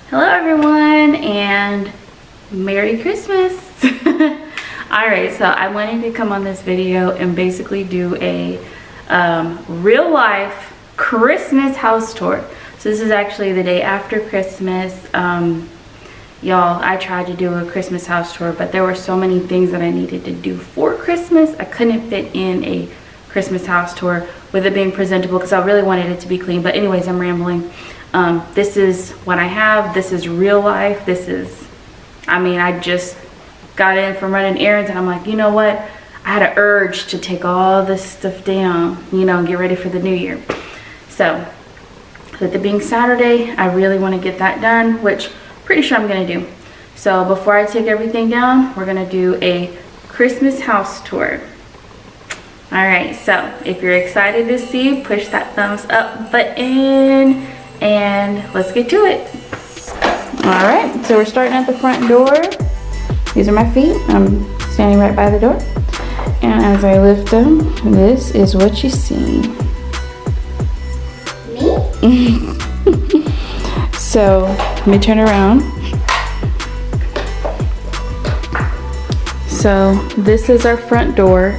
Hello everyone and Merry Christmas. Alright, so I wanted to come on this video and basically do a real life Christmas house tour. So this is actually the day after Christmas. Y'all, I tried to do a Christmas house tour, but there were so many things that I needed to do for Christmas. I couldn't fit in a Christmas house tour with it being presentable because I really wanted it to be clean. But anyways, I'm rambling. This is what I have. This is real life. This is, I mean, I just got in from running errands and I'm like, you know what? I had an urge to take all this stuff down, you know, and get ready for the new year. So with it being Saturday, I really want to get that done, which pretty sure I'm going to do. So before I take everything down, we're going to do a Christmas house tour. Alright, so if you're excited to see, push that thumbs up button and let's get to it. Alright, so we're starting at the front door. These are my feet. I'm standing right by the door. And as I lift them, this is what you see. Me? So, let me turn around. So, this is our front door.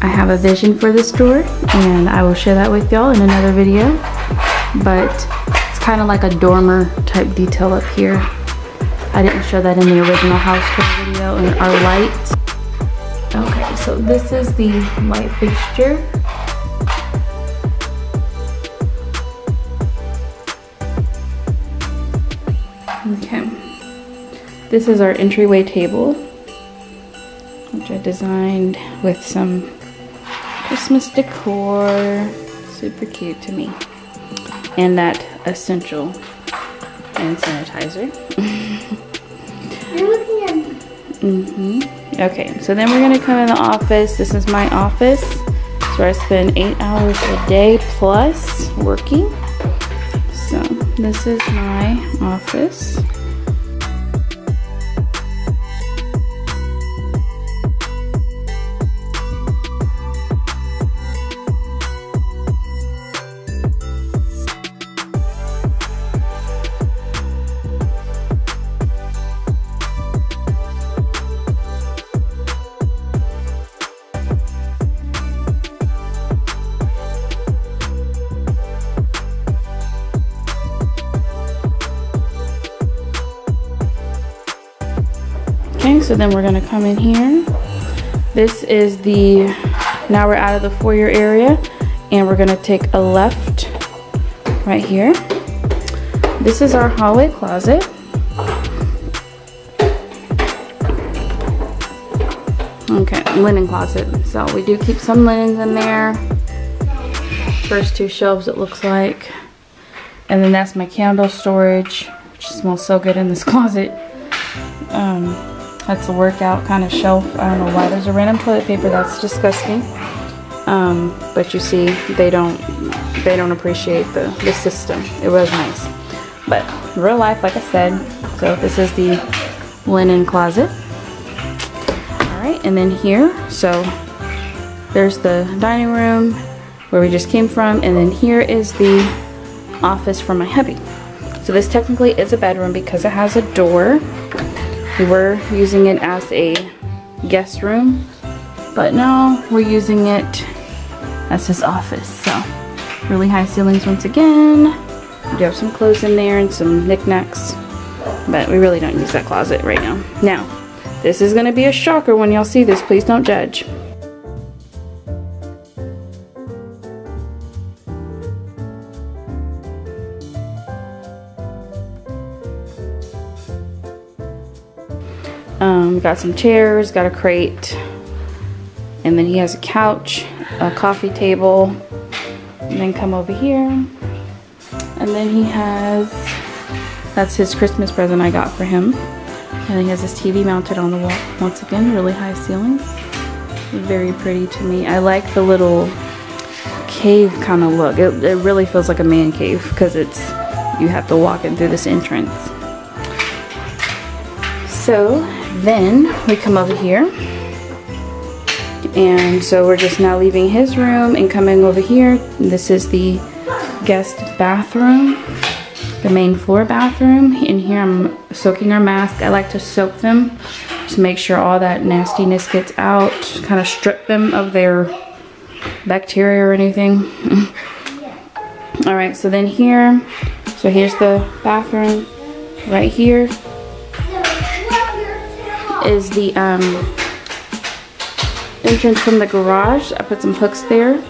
I have a vision for this door and I will share that with y'all in another video, but it's kind of like a dormer type detail up here. I didn't show that in the original house tour video. And our light, okay, so this is the light fixture. Okay, this is our entryway table, which I designed with some Christmas decor. Super cute to me. And that essential hand sanitizer. You're looking at me. Okay, so then we're gonna come in the office. This is my office. So I spend 8 hours a day plus working. So this is my office. Okay, so then we're gonna come in here. This is the, now we're out of the foyer area and we're gonna take a left right here. This is our hallway closet. Okay, linen closet. So we do keep some linens in there. First two shelves it looks like. And then that's my candle storage, which smells so good in this closet. That's a workout kind of shelf. I don't know why there's a random toilet paper. That's disgusting. But you see, they don't appreciate the system. It was nice, but real life, like I said. So this is the linen closet. All right, and then here, so there's the dining room where we just came from, and then here is the office for my hubby. So this technically is a bedroom because it has a door. We were using it as a guest room, but now we're using it as his office. So really high ceilings once again. We do have some clothes in there and some knickknacks, but we really don't use that closet right now. Now, this is gonna be a shocker when y'all see this. Please don't judge. Got some chairs, got a crate, and then he has a couch, a coffee table, and then come over here, and then he has, that's his Christmas present I got for him, and then he has his TV mounted on the wall. Once again, really high ceilings, very pretty to me. I like the little cave kind of look. It really feels like a man cave because it's, you have to walk in through this entrance. So then we come over here, and so we're just now leaving his room and coming over here. This is the guest bathroom. the main floor bathroom. In here I'm soaking our mask. I like to soak them to make sure all that nastiness gets out, kind of strip them of their bacteria or anything. All right, so then here, so here's the bathroom. Right here is the entrance from the garage. I put some hooks there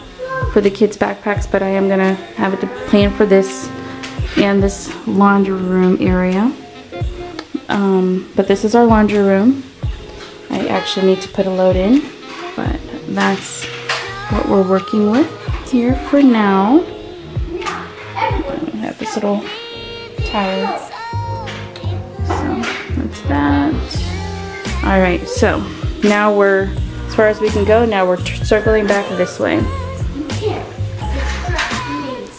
for the kids' backpacks, but I am gonna have it to plan for this and this laundry room area. But this is our laundry room. I actually need to put a load in, but that's what we're working with here for now. We have this little tire. So that's that. All right, so now we're, as far as we can go, now we're circling back this way.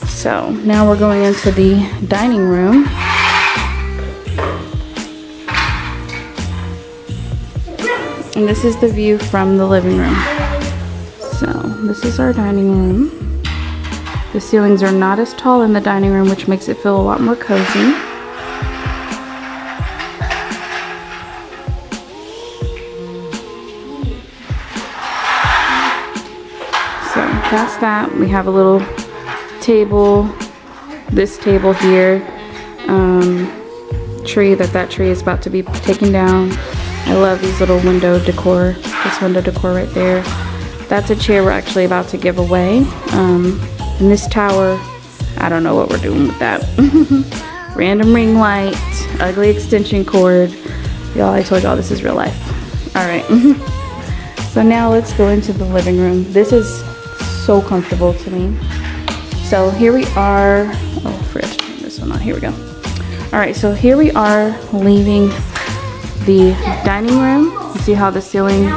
So now we're going into the dining room. And this is the view from the living room. So this is our dining room. The ceilings are not as tall in the dining room, which makes it feel a lot more cozy. So that's that. We have a little table, this table here, tree, that tree is about to be taken down. I love these little window decor, this window decor right there. That's a chair we're actually about to give away. And this tower, I don't know what we're doing with that. Random ring light, ugly extension cord. Y'all, I told y'all this is real life. All right. So now let's go into the living room. This is so comfortable to me. So here we are. Oh, I forgot to turn this one on. Here we go. All right, so here we are leaving the dining room. You see how the ceiling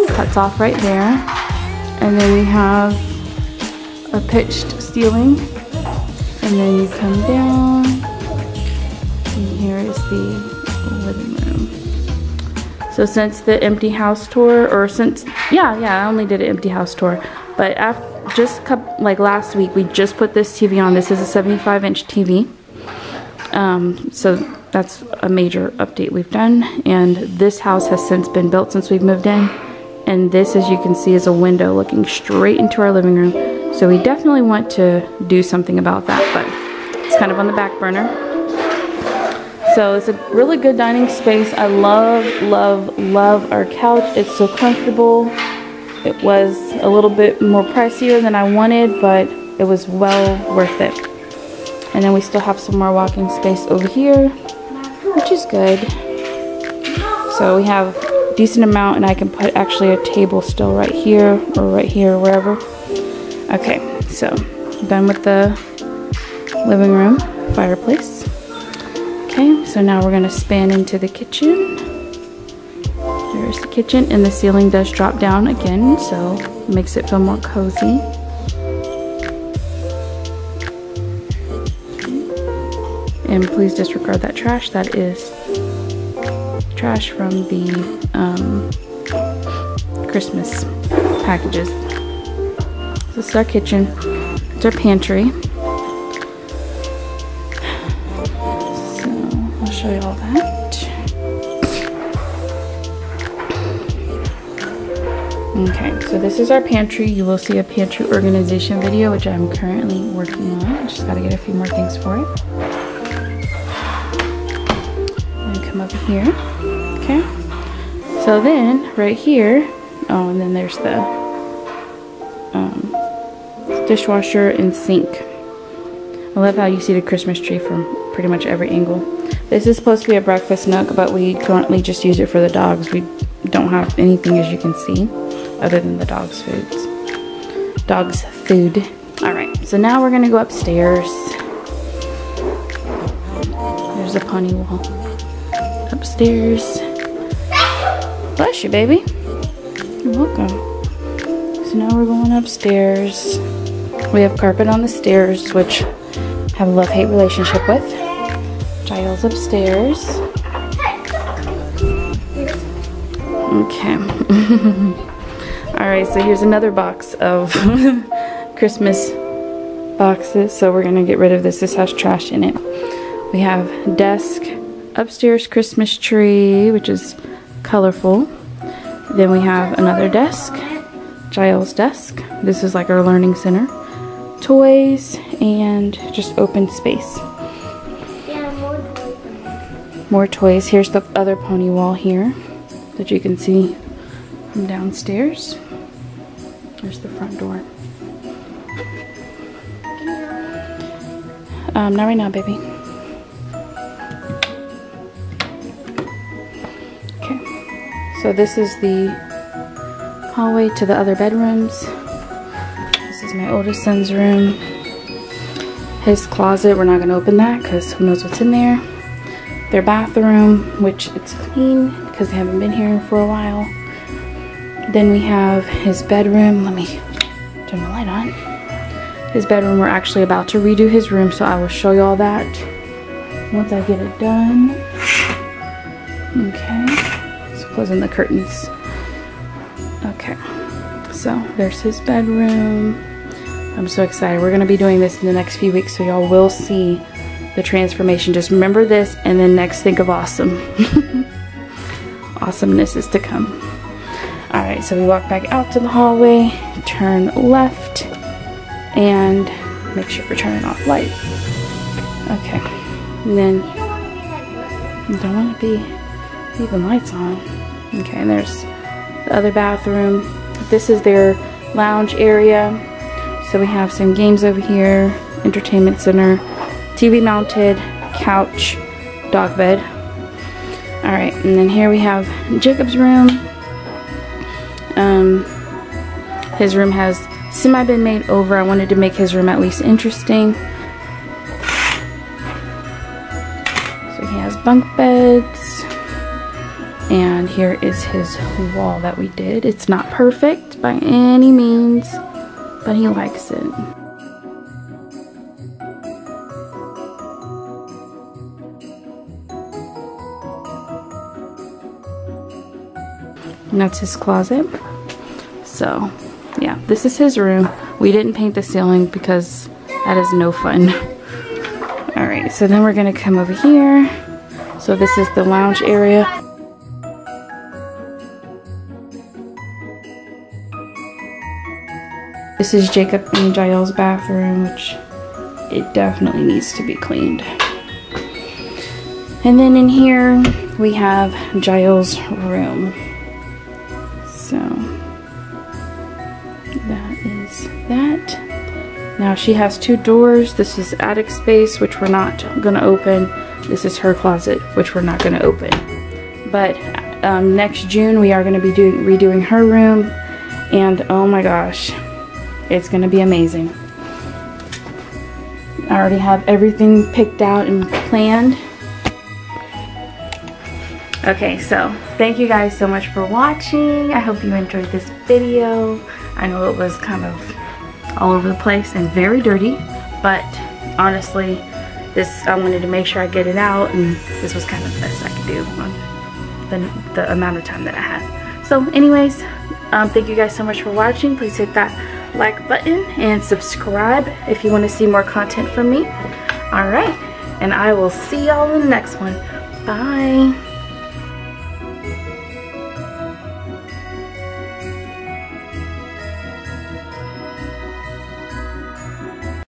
cuts off right there. And then we have a pitched ceiling. And then you come down. And here is the living room. So since the empty house tour, or since, yeah, I only did an empty house tour. But after, like last week, we just put this TV on. This is a 75-inch TV. So that's a major update we've done. And this house has since been built since we've moved in. And this, as you can see, is a window looking straight into our living room. So we definitely want to do something about that, but it's kind of on the back burner. So it's a really good dining space. I love, love, love our couch. It's so comfortable. It was a little bit more pricier than I wanted, but it was well worth it. And then we still have some more walking space over here, which is good. So we have a decent amount, and I can put actually a table still right here, or wherever. Okay, so done with the living room fireplace. Okay, so now we're gonna span into the kitchen. There's the kitchen, and the ceiling does drop down again, so it makes it feel more cozy. And please disregard that trash. That is trash from the Christmas packages. This is our kitchen. It's our pantry. So I'll show you all that. Okay, so this is our pantry. You will see a pantry organization video, which I'm currently working on. Just gotta get a few more things for it. And come over here. Okay. So then, right here, oh, and then there's the dishwasher and sink. I love how you see the Christmas tree from pretty much every angle. This is supposed to be a breakfast nook, but we currently just use it for the dogs. We don't have anything, as you can see, other than the dogs' foods. Dogs' food. All right, so now we're gonna go upstairs. There's a pony wall. Upstairs. Bless you, baby. You're welcome. So now we're going upstairs. We have carpet on the stairs, which I have a love-hate relationship with. Yall's upstairs. Okay. Alright, so here's another box of Christmas boxes. So we're gonna get rid of this. This has trash in it. We have desk, upstairs Christmas tree, which is colorful. Then we have another desk, Yall's desk. This is like our learning center. Toys and just open space. Yeah, more toys. More toys. Here's the other pony wall here that you can see from downstairs. There's the front door. Not right now, baby. Okay. So this is the hallway to the other bedrooms. This is my oldest son's room. His closet, we're not going to open that because who knows what's in there. Their bathroom, which it's clean because they haven't been here for a while. Then we have his bedroom. Let me turn the light on. His bedroom, we're actually about to redo his room, so I will show you all that once I get it done. Okay, so closing the curtains. Okay, so there's his bedroom. I'm so excited. We're going to be doing this in the next few weeks, so y'all will see the transformation. Just remember this, and then next think of awesome. Awesomeness is to come. Alright, so we walk back out to the hallway, turn left, and make sure we're turning off light. Okay, and then you don't want to be leaving lights on. Okay, and there's the other bathroom. This is their lounge area. So we have some games over here, entertainment center, TV mounted, couch, dog bed. Alright, and then here we have Jacob's room. His room has semi been made over. I wanted to make his room at least interesting. So he has bunk beds. And here is his wall that we did. It's not perfect by any means, but he likes it. And that's his closet. So, yeah, this is his room. We didn't paint the ceiling because that is no fun. Alright, so then we're going to come over here. So this is the lounge area. This is Jacob and Yall's bathroom, which it definitely needs to be cleaned. And then in here we have Yall's room. So that is that. Now she has two doors. This is attic space, which we're not going to open. This is her closet, which we're not going to open. But next June we are going to be redoing her room, and oh my gosh, it's going to be amazing. I already have everything picked out and planned. Okay, so thank you guys so much for watching. I hope you enjoyed this video. I know it was kind of all over the place and very dirty, but honestly, I wanted to make sure I get it out, and this was kind of the best I could do on the amount of time that I had. So anyways, thank you guys so much for watching. Please hit that like button and subscribe if you want to see more content from me. Alright, and I will see y'all in the next one. Bye.